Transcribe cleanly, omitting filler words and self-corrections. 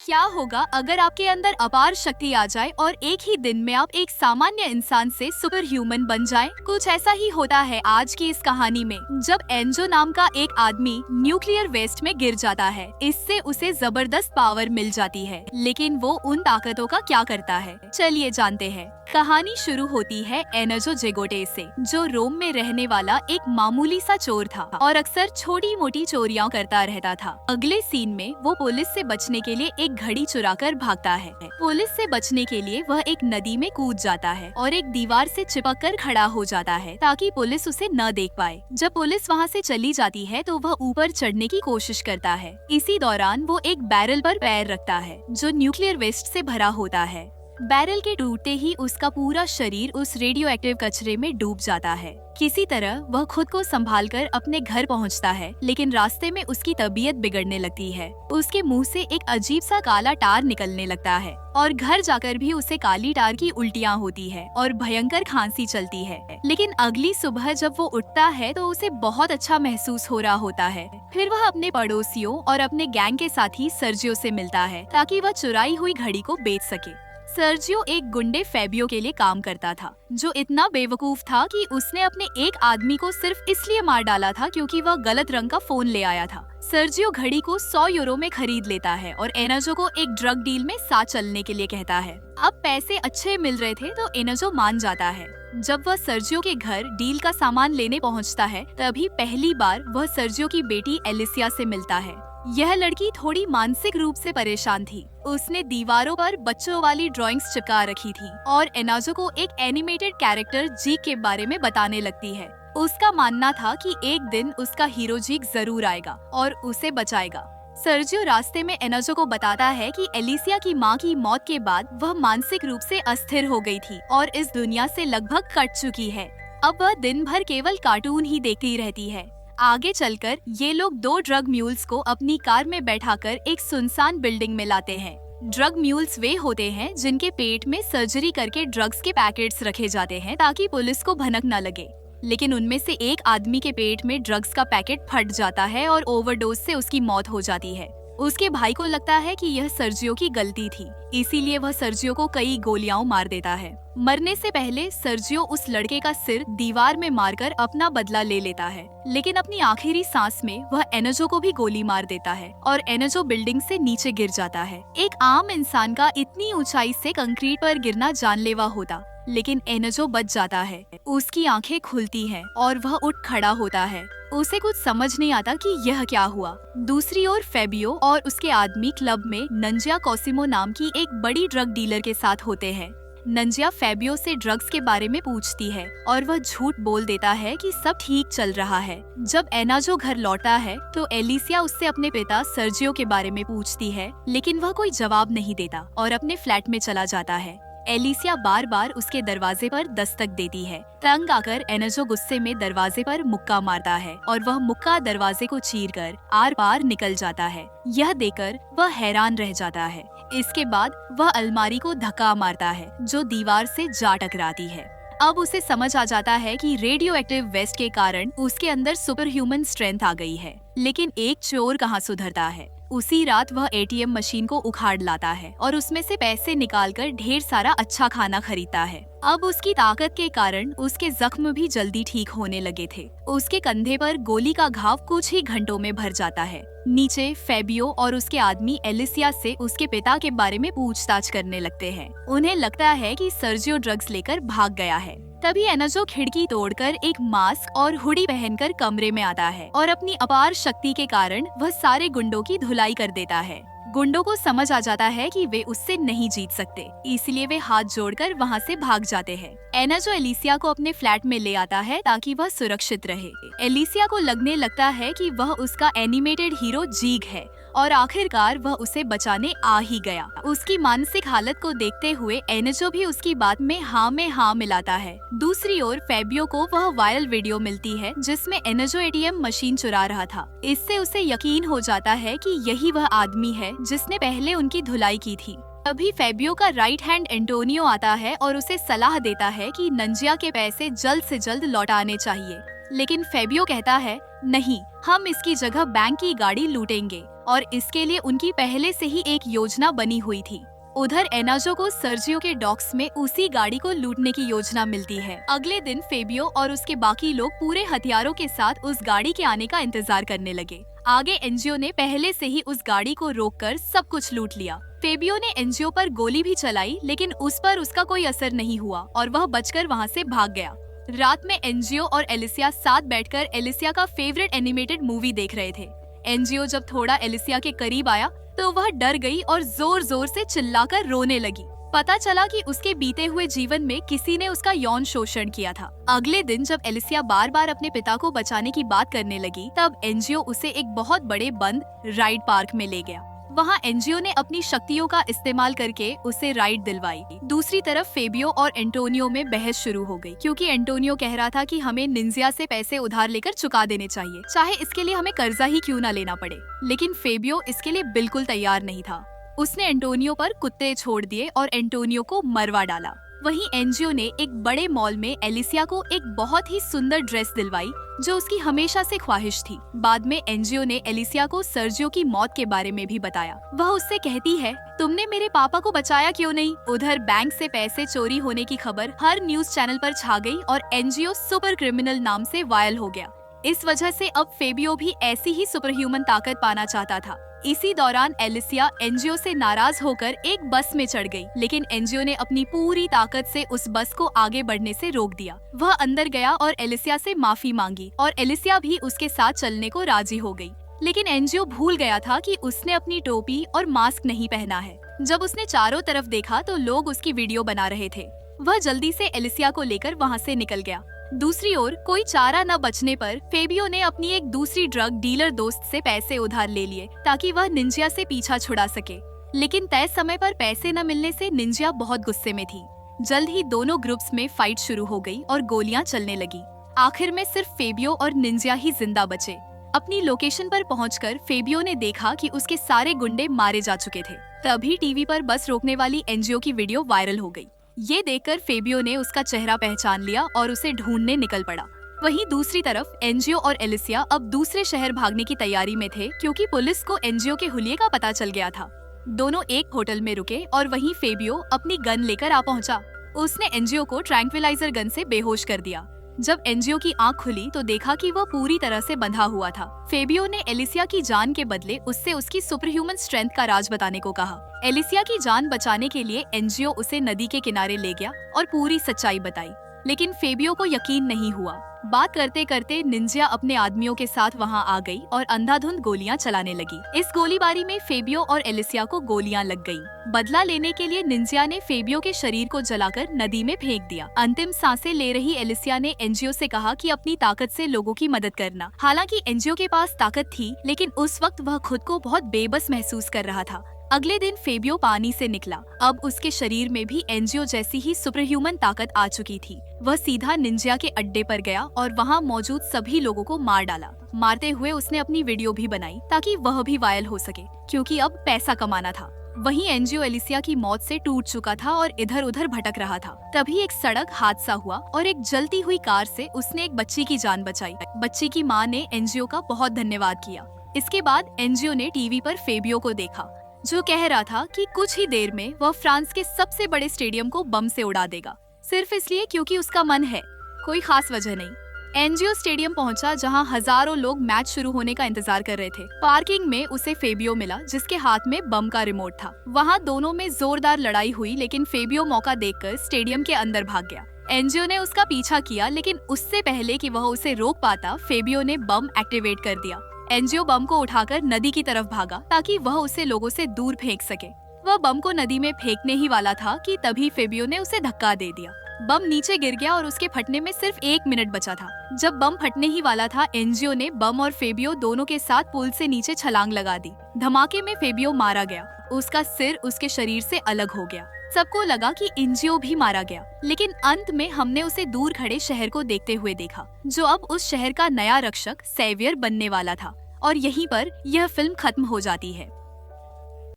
क्या होगा अगर आपके अंदर अपार शक्ति आ जाए और एक ही दिन में आप एक सामान्य इंसान से सुपर ह्यूमन बन जाए? कुछ ऐसा ही होता है आज की इस कहानी में, जब एंजो नाम का एक आदमी न्यूक्लियर वेस्ट में गिर जाता है। इससे उसे जबरदस्त पावर मिल जाती है, लेकिन वो उन ताकतों का क्या करता है, चलिए जानते हैं। कहानी शुरू होती है एनजो जेगोटे से, जो रोम में रहने वाला एक मामूली सा चोर था और अक्सर छोटी मोटी चोरियां करता रहता था। अगले सीन में वो पुलिस से बचने के लिए एक घड़ी चुराकर भागता है। पुलिस से बचने के लिए वह एक नदी में कूद जाता है और एक दीवार से चिपक कर खड़ा हो जाता है ताकि पुलिस उसे न देख पाए। जब पुलिस वहाँ से चली जाती है तो वह ऊपर चढ़ने की कोशिश करता है। इसी दौरान वो एक बैरल पर पैर रखता है जो न्यूक्लियर वेस्ट से भरा होता है। बैरल के टूटते ही उसका पूरा शरीर उस रेडियो एक्टिव कचरे में डूब जाता है। किसी तरह वह खुद को संभालकर अपने घर पहुंचता है, लेकिन रास्ते में उसकी तबीयत बिगड़ने लगती है। उसके मुंह से एक अजीब सा काला टार निकलने लगता है और घर जाकर भी उसे काली टार की उल्टियां होती है और भयंकर खांसी चलती है। लेकिन अगली सुबह जब वो उठता है तो उसे बहुत अच्छा महसूस हो रहा होता है। फिर वह अपने पड़ोसियों और अपने गैंग के साथी सर्जियो से मिलता है ताकि वह चुराई हुई घड़ी को बेच सके। सर्जियो एक गुंडे फेबियो के लिए काम करता था, जो इतना बेवकूफ था कि उसने अपने एक आदमी को सिर्फ इसलिए मार डाला था क्योंकि वह गलत रंग का फोन ले आया था। सर्जियो घड़ी को 100 यूरो में खरीद लेता है और एनजो को एक ड्रग डील में साथ चलने के लिए कहता है। अब पैसे अच्छे मिल रहे थे तो एनजो मान जाता है। जब वह सर्जियो के घर डील का सामान लेने पहुंचता है, तभी पहली बार वह सर्जियो की बेटी एलिसिया से मिलता है। यह लड़की थोड़ी मानसिक रूप से परेशान थी। उसने दीवारों पर बच्चों वाली ड्राइंग्स चिपका रखी थी और एनाजो को एक एनिमेटेड कैरेक्टर जीक के बारे में बताने लगती है। उसका मानना था कि एक दिन उसका हीरो जीक जरूर आएगा और उसे बचाएगा। सर्जियो रास्ते में एनाजो को बताता है कि एलिसिया की मां की मौत के बाद वह मानसिक रूप से अस्थिर हो गई थी और इस दुनिया से लगभग कट चुकी है। अब वह दिन भर केवल कार्टून ही देखती रहती है। आगे चलकर ये लोग 2 ड्रग म्यूल्स को अपनी कार में बैठाकर एक सुनसान बिल्डिंग में लाते हैं। ड्रग म्यूल्स वे होते हैं जिनके पेट में सर्जरी करके ड्रग्स के पैकेट्स रखे जाते हैं ताकि पुलिस को भनक न लगे। लेकिन उनमें से एक आदमी के पेट में ड्रग्स का पैकेट फट जाता है और ओवरडोज से उसकी मौत हो जाती है। उसके भाई को लगता है कि यह सर्जियो की गलती थी, इसीलिए वह सर्जियो को कई गोलियां मार देता है। मरने से पहले सर्जियो उस लड़के का सिर दीवार में मारकर अपना बदला ले लेता है, लेकिन अपनी आखिरी सांस में वह एनजो को भी गोली मार देता है और एनजो बिल्डिंग से नीचे गिर जाता है। एक आम इंसान का इतनी ऊंचाई से कंक्रीट पर गिरना जानलेवा होता, लेकिन एनजो बच जाता है। उसकी आंखें खुलती हैं और वह उठ खड़ा होता है। उसे कुछ समझ नहीं आता कि यह क्या हुआ। दूसरी ओर फेबियो और उसके आदमी क्लब में नंजिया कोसिमो नाम की एक बड़ी ड्रग डीलर के साथ होते हैं। नंजिया फेबियो से ड्रग्स के बारे में पूछती है और वह झूठ बोल देता है कि सब ठीक चल रहा है। जब एनाजो घर लौटा है तो एलिसिया उससे अपने पिता सर्जियो के बारे में पूछती है, लेकिन वह कोई जवाब नहीं देता और अपने फ्लैट में चला जाता है। एलिसिया बार बार उसके दरवाजे पर दस्तक देती है। तंग आकर एनजो गुस्से में दरवाजे पर मुक्का मारता है और वह मुक्का दरवाजे को चीरकर आर पार निकल जाता है। यह देखकर वह हैरान रह जाता है। इसके बाद वह अलमारी को धक्का मारता है जो दीवार से जा टकराती है। अब उसे समझ आ जाता है कि रेडियो एक्टिव वेस्ट के कारण उसके अंदर सुपर ह्यूमन स्ट्रेंथ आ गई है। लेकिन एक चोर कहाँ सुधरता है। उसी रात वह एटीएम मशीन को उखाड़ लाता है और उसमें से पैसे निकालकर ढेर सारा अच्छा खाना खरीदता है। अब उसकी ताकत के कारण उसके जख्म भी जल्दी ठीक होने लगे थे। उसके कंधे पर गोली का घाव कुछ ही घंटों में भर जाता है। नीचे फेबियो और उसके आदमी एलिसिया से उसके पिता के बारे में पूछताछ करने लगते हैं। उन्हें लगता है कि सर्जियो ड्रग्स लेकर भाग गया है। तभी एनजो खिड़की तोड़कर एक मास्क और हुडी पहनकर कमरे में आता है और अपनी अपार शक्ति के कारण वह सारे गुंडों की धुलाई कर देता है। गुंडों को समझ आ जाता है कि वे उससे नहीं जीत सकते, इसलिए वे हाथ जोड़कर वहाँ से भाग जाते हैं। एनजो एलिसिया को अपने फ्लैट में ले आता है ताकि वह सुरक्षित रहे। एलिसिया को लगने लगता है कि वह उसका एनिमेटेड हीरो जीग है और आखिरकार वह उसे बचाने आ ही गया। उसकी मानसिक हालत को देखते हुए एनजो भी उसकी बात में हाँ मिलाता है। दूसरी ओर फेबियो को वह वायरल वीडियो मिलती है जिसमें एनजो एटीएम मशीन चुरा रहा था। इससे उसे यकीन हो जाता है कि यही वह आदमी है जिसने पहले उनकी धुलाई की थी। अभी फेबियो का राइट हैंड एंटोनियो आता है और उसे सलाह देता है कि नंजिया के पैसे जल्द से जल्द लौटाने चाहिए। लेकिन फेबियो कहता है, नहीं, हम इसकी जगह बैंक की गाड़ी लूटेंगे, और इसके लिए उनकी पहले से ही एक योजना बनी हुई थी। उधर एनाजो को सर्जियो के डॉक्स में उसी गाड़ी को लूटने की योजना मिलती है। अगले दिन फेबियो और उसके बाकी लोग पूरे हथियारों के साथ उस गाड़ी के आने का इंतजार करने लगे। आगे एनजियो ने पहले से ही उस गाड़ी को रोककर सब कुछ लूट लिया। फेबियो ने एनजियो पर गोली भी चलाई, लेकिन उस पर उसका कोई असर नहीं हुआ और वह बचकर वहाँ से भाग गया। रात में एनजियो और एलिसिया साथ बैठकर एलिसिया का फेवरेट एनिमेटेड मूवी देख रहे थे। एनजियो जब थोड़ा एलिसिया के करीब आया तो वह डर गई और जोर जोर से चिल्लाकर रोने लगी। पता चला कि उसके बीते हुए जीवन में किसी ने उसका यौन शोषण किया था। अगले दिन जब एलिसिया बार बार अपने पिता को बचाने की बात करने लगी, तब एनजियो उसे एक बहुत बड़े बंद राइड पार्क में ले गया। वहाँ एनजियो ने अपनी शक्तियों का इस्तेमाल करके उसे राइड दिलवाई। दूसरी तरफ फेबियो और एंटोनियो में बहस शुरू हो गई, क्योंकि एंटोनियो कह रहा था कि हमें निंजिया से पैसे उधार लेकर चुका देने चाहिए, चाहे इसके लिए हमें कर्जा ही क्यों न लेना पड़े। लेकिन फेबियो इसके लिए बिल्कुल तैयार नहीं था। उसने एंटोनियो पर कुत्ते छोड़ दिए और एंटोनियो को मरवा डाला। वहीं एनजियो ने एक बड़े मॉल में एलिसिया को एक बहुत ही सुंदर ड्रेस दिलवाई, जो उसकी हमेशा से ख्वाहिश थी। बाद में एनजियो ने एलिसिया को सर्जियो की मौत के बारे में भी बताया। वह उससे कहती है, तुमने मेरे पापा को बचाया क्यों नहीं? उधर बैंक से पैसे चोरी होने की खबर हर न्यूज चैनल पर छा गई और एनजियो सुपर क्रिमिनल नाम से वायरल हो गया। इस वजह से अब फेबियो भी ऐसी ही सुपर ह्यूमन ताकत पाना चाहता था। इसी दौरान एलिसिया एनजियो से नाराज होकर एक बस में चढ़ गई, लेकिन एनजियो ने अपनी पूरी ताकत से उस बस को आगे बढ़ने से रोक दिया। वह अंदर गया और एलिसिया से माफी मांगी और एलिसिया भी उसके साथ चलने को राजी हो गई। लेकिन एनजियो भूल गया था कि उसने अपनी टोपी और मास्क नहीं पहना है। जब उसने चारों तरफ देखा तो लोग उसकी वीडियो बना रहे थे। वह जल्दी से एलिसिया को लेकर वहाँ से निकल गया। दूसरी ओर कोई चारा न बचने पर फेबियो ने अपनी एक दूसरी ड्रग डीलर दोस्त से पैसे उधार ले लिए, ताकि वह निंजिया से पीछा छुड़ा सके। लेकिन तय समय पर पैसे न मिलने से निंजिया बहुत गुस्से में थी। जल्द ही दोनों ग्रुप्स में फाइट शुरू हो गई और गोलियां चलने लगी। आखिर में सिर्फ फेबियो और निंजिया ही जिंदा बचे। अपनी लोकेशन पर पहुंचकर फेबियो ने देखा कि उसके सारे गुंडे मारे जा चुके थे। तभी टीवी पर बस रोकने वाली एनजियो की वीडियो वायरल हो गई। ये देखकर फेबियो ने उसका चेहरा पहचान लिया और उसे ढूंढने निकल पड़ा। वहीं दूसरी तरफ एनजियो और एलिसिया अब दूसरे शहर भागने की तैयारी में थे, क्योंकि पुलिस को एनजियो के हुलिये का पता चल गया था। दोनों एक होटल में रुके और वहीं फेबियो अपनी गन लेकर आ पहुंचा। उसने एनजियो को ट्रैंक्विलाइजर गन से बेहोश कर दिया। जब एनजियो की आंख खुली तो देखा कि वह पूरी तरह से बंधा हुआ था। फेबियो ने एलिसिया की जान के बदले उससे उसकी सुपर ह्यूमन स्ट्रेंथ का राज बताने को कहा। एलिसिया की जान बचाने के लिए एनजियो उसे नदी के किनारे ले गया और पूरी सच्चाई बताई, लेकिन फेबियो को यकीन नहीं हुआ। बात करते करते निंजिया अपने आदमियों के साथ वहां आ गई और अंधाधुंध गोलियां चलाने लगी। इस गोलीबारी में फेबियो और एलिसिया को गोलियां लग गईं। बदला लेने के लिए निंजिया ने फेबियो के शरीर को जलाकर नदी में फेंक दिया। अंतिम सांसें ले रही एलिसिया ने एनजियो से कहा कि अपनी ताकत से लोगों की मदद करना। हालांकि एनजियो के पास ताकत थी, लेकिन उस वक्त वह खुद को बहुत बेबस महसूस कर रहा था। अगले दिन फेबियो पानी से निकला। अब उसके शरीर में भी एनजियो जैसी ही सुपर ह्यूमन ताकत आ चुकी थी। वह सीधा निंजिया के अड्डे पर गया और वहां मौजूद सभी लोगों को मार डाला। मारते हुए उसने अपनी वीडियो भी बनाई, ताकि वह भी वायरल हो सके, क्योंकि अब पैसा कमाना था। वहीं एनजियो एलिसिया की मौत से टूट चुका था और इधर उधर भटक रहा था। तभी एक सड़क हादसा हुआ और एक जलती हुई कार से उसने एक बच्ची की जान बचाई। बच्ची की माँ ने एनजियो का बहुत धन्यवाद किया। इसके बाद एनजियो ने टीवी पर फेबियो को देखा, जो कह रहा था कि कुछ ही देर में वह फ्रांस के सबसे बड़े स्टेडियम को बम से उड़ा देगा, सिर्फ इसलिए क्योंकि उसका मन है, कोई खास वजह नहीं। एनजियो स्टेडियम पहुंचा, जहां हजारों लोग मैच शुरू होने का इंतजार कर रहे थे। पार्किंग में उसे फेबियो मिला, जिसके हाथ में बम का रिमोट था। वहां दोनों में जोरदार लड़ाई हुई, लेकिन फेबियो मौका देखकर स्टेडियम के अंदर भाग गया। एनजियो ने उसका पीछा किया, लेकिन उससे पहले कि वह उसे रोक पाता, फेबियो ने बम एक्टिवेट कर दिया। एनजियो बम को उठाकर नदी की तरफ भागा, ताकि वह उसे लोगों से दूर फेंक सके। वह बम को नदी में फेंकने ही वाला था कि तभी फेबियो ने उसे धक्का दे दिया। बम नीचे गिर गया और उसके फटने में सिर्फ 1 मिनट बचा था। जब बम फटने ही वाला था, एनजियो ने बम और फेबियो दोनों के साथ पुल से नीचे छलांग लगा दी। धमाके में फेबियो मारा गया। उसका सिर उसके शरीर से अलग हो गया। सबको लगा कि एनजियो भी मारा गया, लेकिन अंत में हमने उसे दूर खड़े शहर को देखते हुए देखा, जो अब उस शहर का नया रक्षक सेवियर बनने वाला था। और यहीं पर यह फिल्म खत्म हो जाती है।